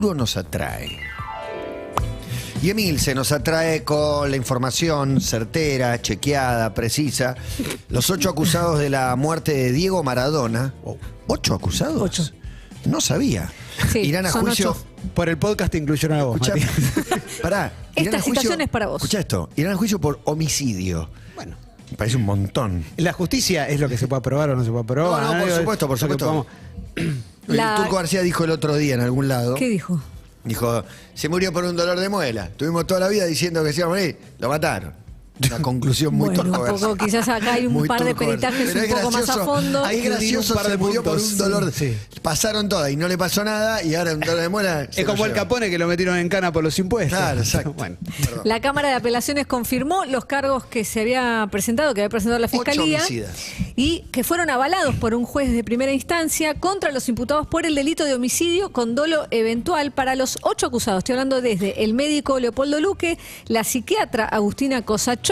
nos atrae. Y Emilce nos atrae con la información certera, chequeada, precisa. Los 8 acusados de la muerte de Diego Maradona. ¿8 acusados? 8. No sabía. Sí, irán a son juicio. 8. Por el podcast te incluyeron a vos, Escuchá, Matías. pará. Esta situación es para vos. Escuchá esto. Irán a juicio por homicidio. Bueno. Me parece un montón. La justicia es lo que se puede aprobar o no se puede aprobar. No, por supuesto, por supuesto. El Turco García dijo el otro día en algún lado. ¿Qué dijo? Dijo, se murió por un dolor de muela. Tuvimos toda la vida diciendo que se iba a morir. Lo mataron. Una conclusión muy bueno, Turco García. quizás acá hay un Muy par de Turco García. peritajes Pero un poco más a fondo. Ahí gracioso, se murió por un dolor. Sí. Pasaron todas y no le pasó nada y ahora un dolor de muela. Es como el Capone que lo metieron en cana por los impuestos. Claro, exacto. Bueno. Perdón. La Cámara de Apelaciones confirmó los cargos que se había presentado, que había presentado la 8 Fiscalía, homicidas. y que fueron avalados por un juez de primera instancia contra los imputados por el delito de homicidio con dolo eventual para los 8 acusados. Estoy hablando desde el médico Leopoldo Luque, la psiquiatra Agustina Kosachov,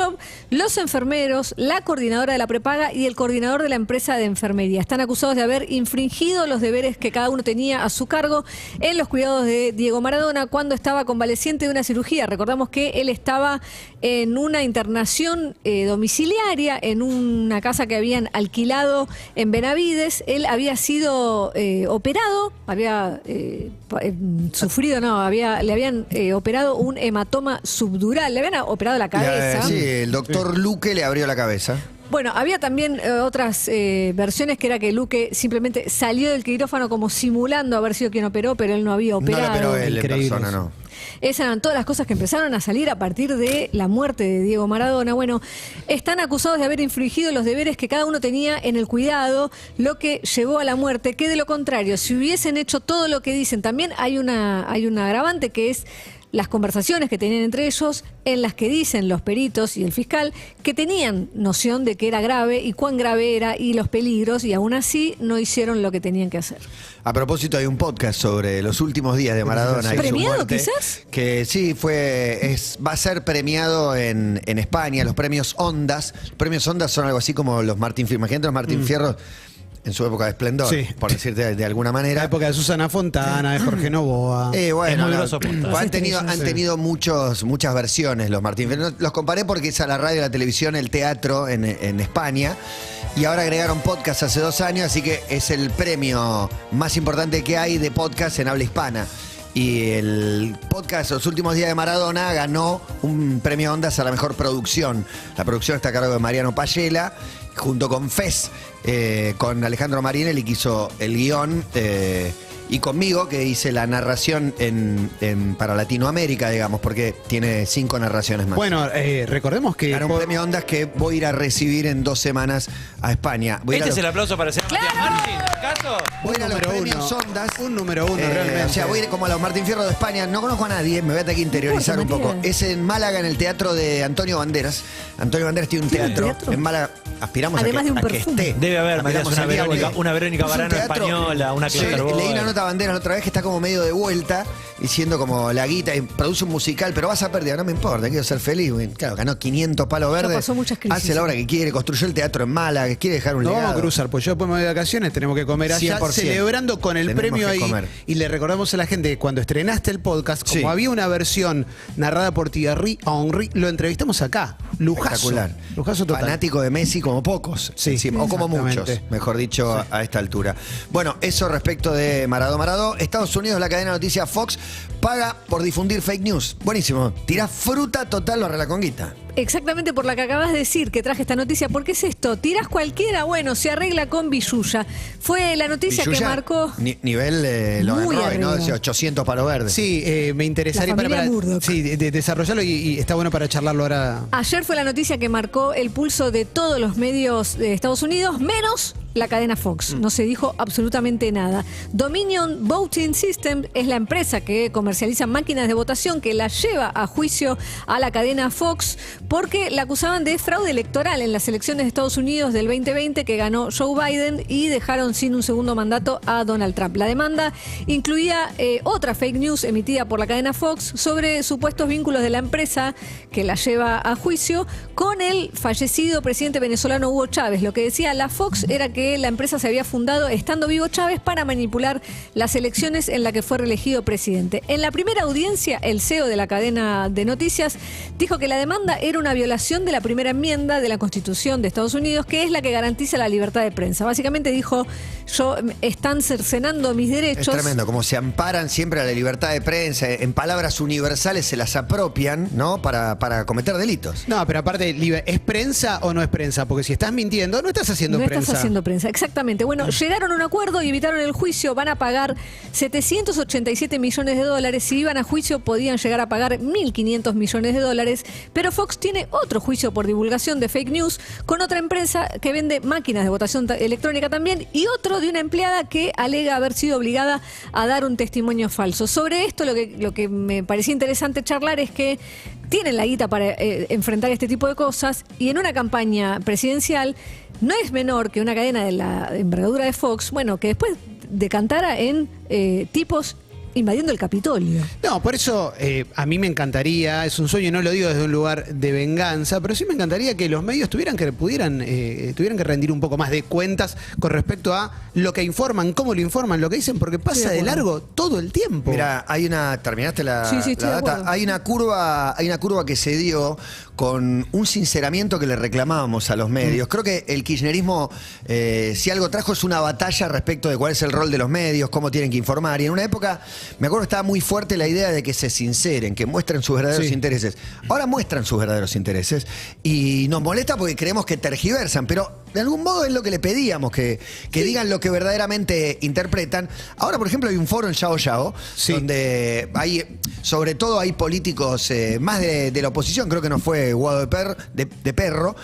los enfermeros, la coordinadora de la prepaga y el coordinador de la empresa de enfermería. Están acusados de haber infringido los deberes que cada uno tenía a su cargo en los cuidados de Diego Maradona cuando estaba convaleciente de una cirugía. Recordamos que él estaba en una internación domiciliaria en una casa que habían alquilado en Benavides. Él había sido operado, había sufrido, le habían operado un hematoma subdural, le habían operado la cabeza. Sí, el doctor Luque le abrió la cabeza. Bueno, había también otras versiones que era que Luque simplemente salió del quirófano como simulando haber sido quien operó, pero él no había operado. No, pero él en Increíble persona eso. no. Esas eran todas las cosas que empezaron a salir a partir de la muerte de Diego Maradona. Bueno, están acusados de haber infringido los deberes que cada uno tenía en el cuidado, lo que llevó a la muerte, que de lo contrario, si hubiesen hecho todo lo que dicen, también hay una agravante que es las conversaciones que tenían entre ellos, en las que dicen los peritos y el fiscal que tenían noción de que era grave y cuán grave era y los peligros, y aún así no hicieron lo que tenían que hacer. A propósito, hay un podcast sobre los últimos días de Maradona. y su ¿Premiado, muerte, quizás? Que sí, va a ser premiado en España, los premios Ondas. Los premios Ondas son algo así como los Martín Fierro. Imagínate los Martín Fierro en su época de esplendor, Sí. por decirte de alguna La manera. época de Susana Fontana, de Jorge Novoa. Bueno, Es muy no, grosso punta. han tenido muchas versiones los Martín Fierro. Los comparé porque es a la radio, la televisión, el teatro en España. Y ahora agregaron podcast hace 2 años, así que es el premio más importante que hay de podcast en habla hispana. Y el podcast Los últimos días de Maradona ganó un premio Ondas a la mejor producción. La producción está a cargo de Mariano Payela, junto con Fez, con Alejandro Marinelli, que hizo el guión, y conmigo, que hice la narración para Latinoamérica, digamos, porque tiene 5 narraciones más. Bueno, recordemos que... Ganó un premio Ondas que voy a ir a recibir en 2 semanas a España. Voy a ir a Este es los- el aplauso para el señor Matías Martín. ¿Acaso? Voy a ir a los número premios uno. Ondas. Un número uno, realmente. O sea, voy a ir como a los Martín Fierro de España. No conozco a nadie, me voy a tener que interiorizar No un importa, poco. Matías. Es en Málaga, en el teatro de Antonio Banderas. Antonio Banderas tiene un ¿Tiene un teatro. teatro? En Málaga. Aspiramos Además de un a que perfume. esté. Debe haber, Matías, Aspiramos a que hable. una Verónica Es un Varano teatro- española, una Sí, Claire Boy. leí una nota a Banderas la otra vez que está como medio de vuelta, diciendo como la guita, y produce un musical, pero vas a perder, no me importa, quiero ser feliz. Güey. Claro, ganó 500 palos verdes. pasó muchas crisis. Hace la obra que quiere, construyó el teatro en Málaga, quiere dejar un No legado. vamos a cruzar, pues yo después me voy de vacaciones, tenemos que comer allá, 100%. celebrando con el Tenemos premio que ahí. comer. Y le recordamos a la gente que cuando estrenaste el podcast, como Sí. había una versión narrada por Thierry Henry, lo entrevistamos acá. Lujazo. Espectacular. Lujazo total. Fanático de Messi como pocos. Sí, encima, o como exactamente. muchos, mejor dicho, a esta altura. Bueno, eso respecto de Maradó. Estados Unidos, la cadena de noticias Fox, paga por difundir fake news. Buenísimo. Tirás fruta total, lo arregla con guita. Exactamente por la que acabas de decir que traje esta noticia. ¿Por qué es esto? ¿Tirás cualquiera? Bueno, se arregla con Billulla. Fue la noticia que Billulla, marcó... Nivel Logan Muy Roy, ¿no? arriba. Decía 800 palos verdes. Sí, me interesaría La familia Murdoch. sí, desarrollarlo y está bueno para charlarlo ahora. Ayer fue la noticia que marcó el pulso de todos los medios de Estados Unidos, menos la cadena Fox. No se dijo absolutamente nada. Dominion Voting System es la empresa que comercializa máquinas de votación que la lleva a juicio a la cadena Fox porque la acusaban de fraude electoral en las elecciones de Estados Unidos del 2020 que ganó Joe Biden y dejaron sin un segundo mandato a Donald Trump. La demanda incluía otra fake news emitida por la cadena Fox sobre supuestos vínculos de la empresa que la lleva a juicio con el fallecido presidente venezolano Hugo Chávez. Lo que decía la Fox era que que la empresa se había fundado estando vivo Chávez para manipular las elecciones en la que fue reelegido presidente. En la primera audiencia, el CEO de la cadena de noticias dijo que la demanda era una violación de la primera enmienda de la Constitución de Estados Unidos, que es la que garantiza la libertad de prensa. Básicamente dijo, están cercenando mis derechos. Es tremendo, como se amparan siempre a la libertad de prensa, en palabras universales se las apropian, ¿no? Para cometer delitos. No, pero aparte, ¿es prensa o no es prensa? Porque si estás mintiendo, no estás haciendo prensa. No estás haciendo prensa, exactamente. Bueno, llegaron a un acuerdo y evitaron el juicio. Van a pagar 787 millones de dólares. Si iban a juicio, podían llegar a pagar 1.500 millones de dólares. Pero Fox tiene otro juicio por divulgación de fake news con otra empresa que vende máquinas de votación electrónica también y otro de una empleada que alega haber sido obligada a dar un testimonio falso. Sobre esto, lo que me parecía interesante charlar es que tienen la guita para enfrentar este tipo de cosas y en una campaña presidencial no es menor que una cadena de la envergadura de Fox, bueno, que después decantara en tipos invadiendo el Capitolio. No, por eso a mí me encantaría, es un sueño y no lo digo desde un lugar de venganza, pero sí me encantaría que los medios tuvieran que rendir un poco más de cuentas con respecto a lo que informan, cómo lo informan, lo que dicen, porque pasa de largo todo el tiempo. Mira, ¿terminaste la, sí, la data? Hay una curva que se dio con un sinceramiento que le reclamábamos a los medios. Creo que el kirchnerismo, si algo trajo, es una batalla respecto de cuál es el rol de los medios, cómo tienen que informar. Y en una época, me acuerdo, estaba muy fuerte la idea de que se sinceren, que muestren sus verdaderos intereses. Ahora muestran sus verdaderos intereses y nos molesta porque creemos que tergiversan, pero de algún modo es lo que le pedíamos, que digan lo que verdaderamente interpretan. Ahora, por ejemplo, hay un foro en Yao Yao, donde sobre todo hay políticos más de la oposición, creo que no fue Guado de Perro.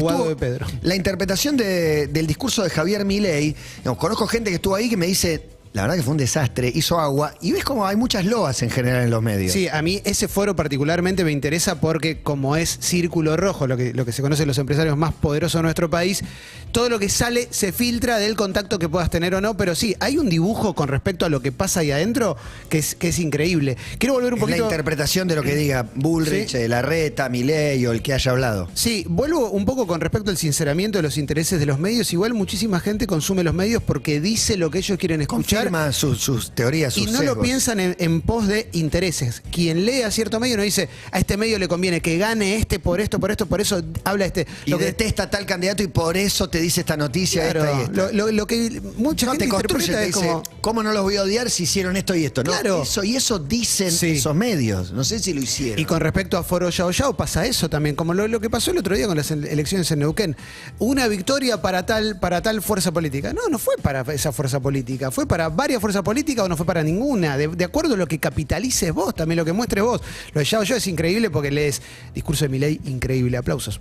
Guado de Pedro. La interpretación del discurso de Javier Milei, conozco gente que estuvo ahí que me dice, la verdad que fue un desastre, hizo agua, y ves como hay muchas loas en general en los medios. Sí, a mí ese foro particularmente me interesa porque como es círculo rojo, lo que se conoce en los empresarios más poderosos de nuestro país, todo lo que sale se filtra del contacto que puedas tener o no, pero sí, hay un dibujo con respecto a lo que pasa ahí adentro que es increíble. Quiero volver un poquito... la interpretación de lo que diga Bullrich, Larreta, Milei o el que haya hablado. Sí, vuelvo un poco con respecto al sinceramiento de los intereses de los medios. Igual muchísima gente consume los medios porque dice lo que ellos quieren escuchar. Confirma sus teorías, sus y no sesgos. lo piensan en pos de intereses. Quien lee a cierto medio no dice, a este medio le conviene que gane por esto, por eso habla Y detesta tal candidato y por eso te dice esta noticia, claro, esta y esta. Lo que mucha gente te construye, interpreta te es dice, como... ¿cómo no los voy a odiar si hicieron esto y esto? Claro. No, eso dicen esos medios. No sé si lo hicieron. Y con respecto a Foro Yao Yao pasa eso también, como lo que pasó el otro día con las elecciones en Neuquén. Una victoria para tal fuerza política. No fue para esa fuerza política, fue para varias fuerzas políticas o no fue para ninguna. De acuerdo a lo que capitalices vos, también lo que muestres vos. Lo de Yao Yao es increíble porque lees discurso de Milei, increíble, aplausos.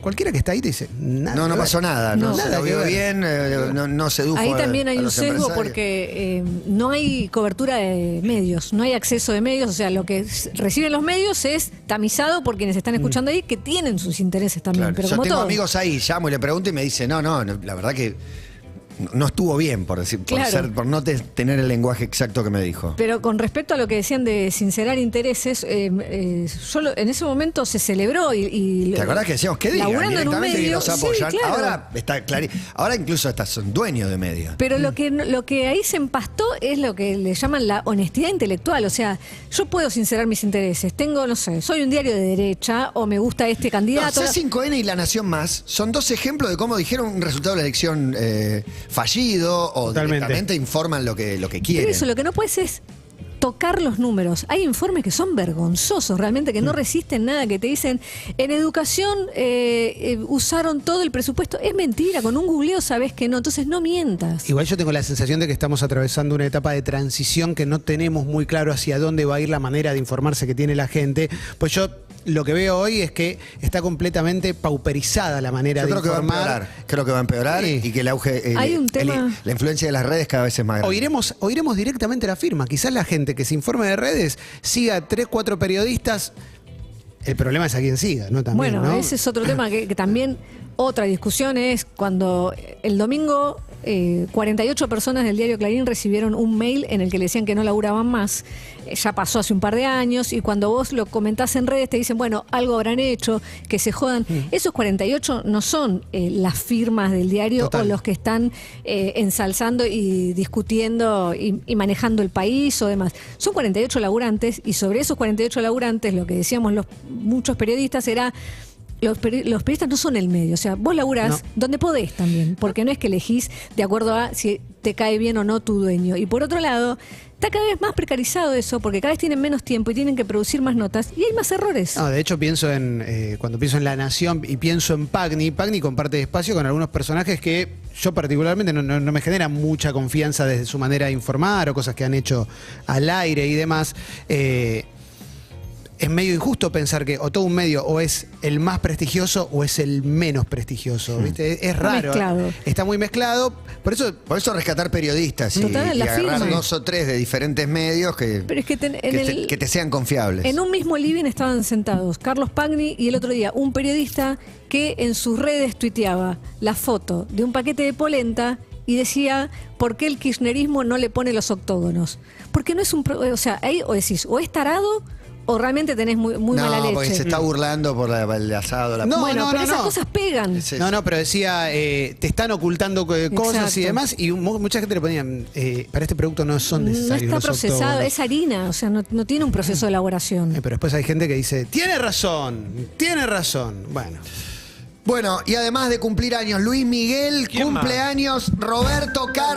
Cualquiera que está ahí te dice, nada. No pasó nada. No se lo vio bien, no sedujo. Ahí también hay a un los sesgo empresarios. porque no hay cobertura de medios, no hay acceso de medios, o sea, lo que reciben los medios es tamizado por quienes están escuchando ahí que tienen sus intereses también. Claro. Pero Yo como tengo todo. amigos ahí, llamo y le pregunto y me dice, no, la verdad que no estuvo bien, por no tener el lenguaje exacto que me dijo. Pero con respecto a lo que decían de sincerar intereses, en ese momento se celebró y ¿Te acordás que decíamos que digan laburando en un directamente que medio? nos apoyan? Sí, claro. Ahora está claro. Ahora incluso hasta son dueños de medios. Pero lo que ahí se empastó es lo que le llaman la honestidad intelectual. O sea, yo puedo sincerar mis intereses. Tengo, no sé, soy un diario de derecha o me gusta este candidato. C5N y La Nación Más son dos ejemplos de cómo dijeron un resultado de la elección fallido o directamente informan lo que quieren. Pero eso, lo que no puedes es tocar los números. Hay informes que son vergonzosos, realmente, que no resisten nada, que te dicen, en educación usaron todo el presupuesto. Es mentira, con un googleo sabes que no, entonces no mientas. Igual yo tengo la sensación de que estamos atravesando una etapa de transición que no tenemos muy claro hacia dónde va a ir la manera de informarse que tiene la gente. Pues yo lo que veo hoy es que está completamente pauperizada la manera de informar. Creo que va a empeorar y que el auge, Hay un tema. la influencia de las redes cada vez es más grande. Oiremos directamente la firma. Quizás la gente que se informe de redes siga 3, 4 periodistas. El problema es a quién siga, ¿no? También, bueno, ¿no? ese es otro tema que también otra discusión es cuando el domingo 48 personas del diario Clarín recibieron un mail en el que le decían que no laburaban más. Ya pasó hace un par de años y cuando vos lo comentás en redes te dicen, bueno, algo habrán hecho, que se jodan. Esos 48 no son las firmas del diario Total. o los que están ensalzando y discutiendo y manejando el país o demás. Son 48 laburantes y sobre esos 48 laburantes lo que decíamos muchos periodistas era... Los periodistas no son el medio, o sea, vos laburás donde podés también, porque no es que elegís de acuerdo a si te cae bien o no tu dueño. Y por otro lado, está cada vez más precarizado eso, porque cada vez tienen menos tiempo y tienen que producir más notas y hay más errores. No, de hecho pienso cuando pienso en La Nación y pienso en Pagni comparte espacio con algunos personajes que yo particularmente no me genera mucha confianza desde su manera de informar o cosas que han hecho al aire y demás. Es medio injusto pensar que o todo un medio o es el más prestigioso o es el menos prestigioso, ¿viste? Es raro. Mezclado. Está muy mezclado. Por eso rescatar periodistas y Total, la agarrar firma. 2 o 3 de diferentes medios que Pero es que que te sean confiables. En un mismo living estaban sentados Carlos Pagni y el otro día un periodista que en sus redes tuiteaba la foto de un paquete de polenta y decía, ¿por qué el kirchnerismo no le pone los octógonos? Porque no es o sea, ahí o decís, o es tarado o realmente tenés muy mala leche. No, porque se está burlando por el asado. Bueno, pero esas cosas pegan. Es eso. No, pero decía, te están ocultando cosas Exacto. y demás, y mucha gente le ponía, para este producto no son No necesarios está los procesado, octógonos. es harina, o sea, no tiene un proceso de elaboración. Pero después hay gente que dice, tiene razón. Bueno. Bueno, y además de cumplir años, Luis Miguel ¿Quién cumple más? años, Roberto Carlos.